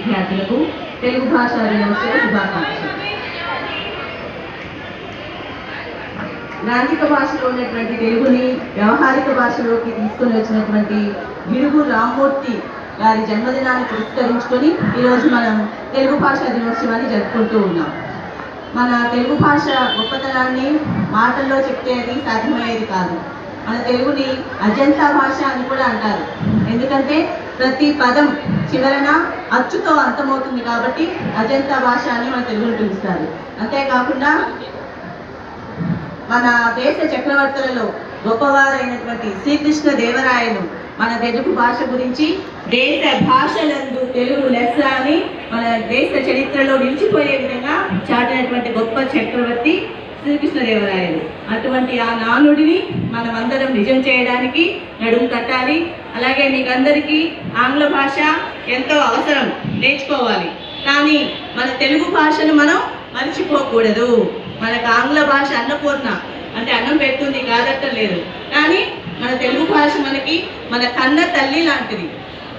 విద్యార్థులకు తెలుగు భాషా దినోత్సవ శుభాకాంక్షలు. గ్రాంధిక భాషలో ఉన్నటువంటి తెలుగుని వ్యవహారిక భాషలోకి తీసుకొని వచ్చినటువంటి గిడుగు రామ్మూర్తి గారి జన్మదినాన్ని పురస్కరించుకొని ఈరోజు మనం తెలుగు భాషా దినోత్సవాన్ని జరుపుకుంటూ ఉన్నాం. మన తెలుగు భాష గొప్పతనాన్ని మాటల్లో చెప్తే అది సాధ్యమయ్యేది కాదు. మన తెలుగుని అజంతా భాష అని కూడా అంటారు. ఎందుకంటే ప్రతి పదం చివరన అచ్చుతో అంతమవుతుంది కాబట్టి అజంతా భాష అని మన తెలుగుని పిలుస్తారు. అంతేకాకుండా మన దేశ చక్రవర్తులలో గొప్పవారైనటువంటి శ్రీకృష్ణ దేవరాయలు మన తెలుగు భాష గురించి దేశ భాషలందు తెలుగు లెస్స అని మన దేశ చరిత్రలో నిలిచిపోయే విధంగా చాటినటువంటి గొప్ప చక్రవర్తి శ్రీకృష్ణదేవరాయలు. అటువంటి ఆ నానుడిని మనం అందరం నిజం చేయడానికి నడుము కట్టాలి. అలాగే మీకందరికీ ఆంగ్ల భాష ఎంతో అవసరం, నేర్చుకోవాలి. కానీ మన తెలుగు భాషను మనం మర్చిపోకూడదు. మనకు ఆంగ్ల భాష అన్నపూర్ణ, అంటే అన్నం పెడుతుంది కాదట్టం లేదు. కానీ మన తెలుగు భాష మన కన్న తల్లి లాంటిది.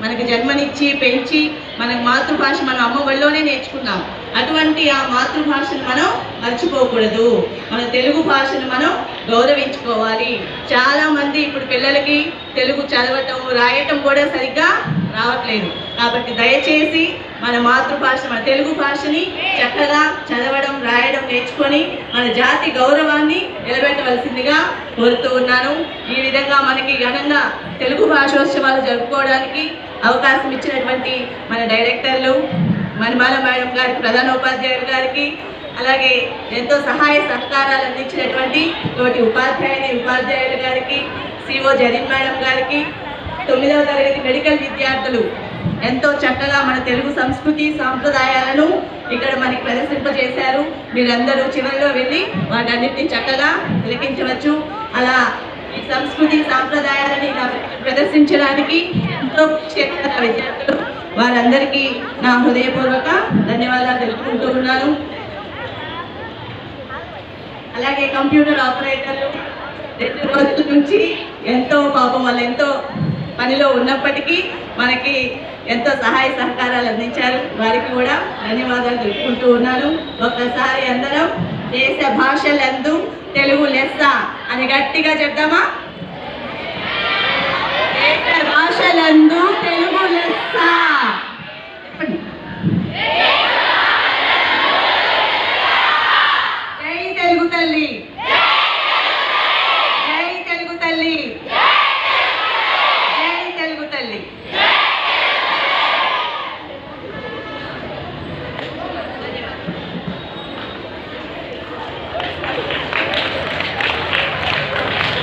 మనకి జన్మనిచ్చి పెంచి మనకు మాతృభాష మనం అమ్మ ఒళ్ళోనే నేర్చుకున్నాం. అటువంటి ఆ మాతృభాషను మనం మర్చిపోకూడదు. మన తెలుగు భాషను మనం గౌరవించుకోవాలి. చాలామంది ఇప్పుడు పిల్లలకి తెలుగు చదవటం రాయటం కూడా సరిగ్గా రావట్లేదు. కాబట్టి దయచేసి మన మాతృభాష మన తెలుగు భాషని చక్కగా చదవడం రాయడం నేర్చుకొని మన జాతి గౌరవాన్ని నిలబెట్టవలసిందిగా కోరుతూ ఉన్నాను. ఈ విధంగా మనకి ఘనంగా తెలుగు భాషోత్సవాలు జరుపుకోవడానికి అవకాశం ఇచ్చినటువంటి మన డైరెక్టర్లు మణిమాల మేడం గారికి, ప్రధానోపాధ్యాయులు గారికి, అలాగే ఎంతో సహాయ సహకారాలు అందించినటువంటి తోటి ఉపాధ్యాయులు గారికి, సిఓ జరీన్ మేడం గారికి, 9వ తరగతి మెడికల్ విద్యార్థులు ఎంతో చక్కగా మన తెలుగు సంస్కృతి సాంప్రదాయాలను ఇక్కడ మనకి ప్రదర్శింపజేశారు. మీరందరూ చివరిలో వెళ్ళి వాటన్నిటిని చక్కగా తిలకించవచ్చు. అలా ఈ సంస్కృతి సాంప్రదాయాలని ప్రదర్శించడానికి ఎంతో క్షేత్ర విద్యార్థులు, వారందరికీ నా హృదయపూర్వక ధన్యవాదాలు తెలుపుకుంటూ ఉన్నాను. అలాగే కంప్యూటర్ ఆపరేటర్లు 2 రోజుల నుంచి ఎంతో పాపం వాళ్ళు ఎంతో పనిలో ఉన్నప్పటికీ మనకి ఎంతో సహాయ సహకారాలు అందించారు. వారికి కూడా ధన్యవాదాలు తెలుపుకుంటూ ఉన్నాను. ఒక్కసారి అందరం దేశ భాషలందు తెలుగు లెస్స అని గట్టిగా చెప్దామా? దేశ భాషలందు తెలుగు లెస్స.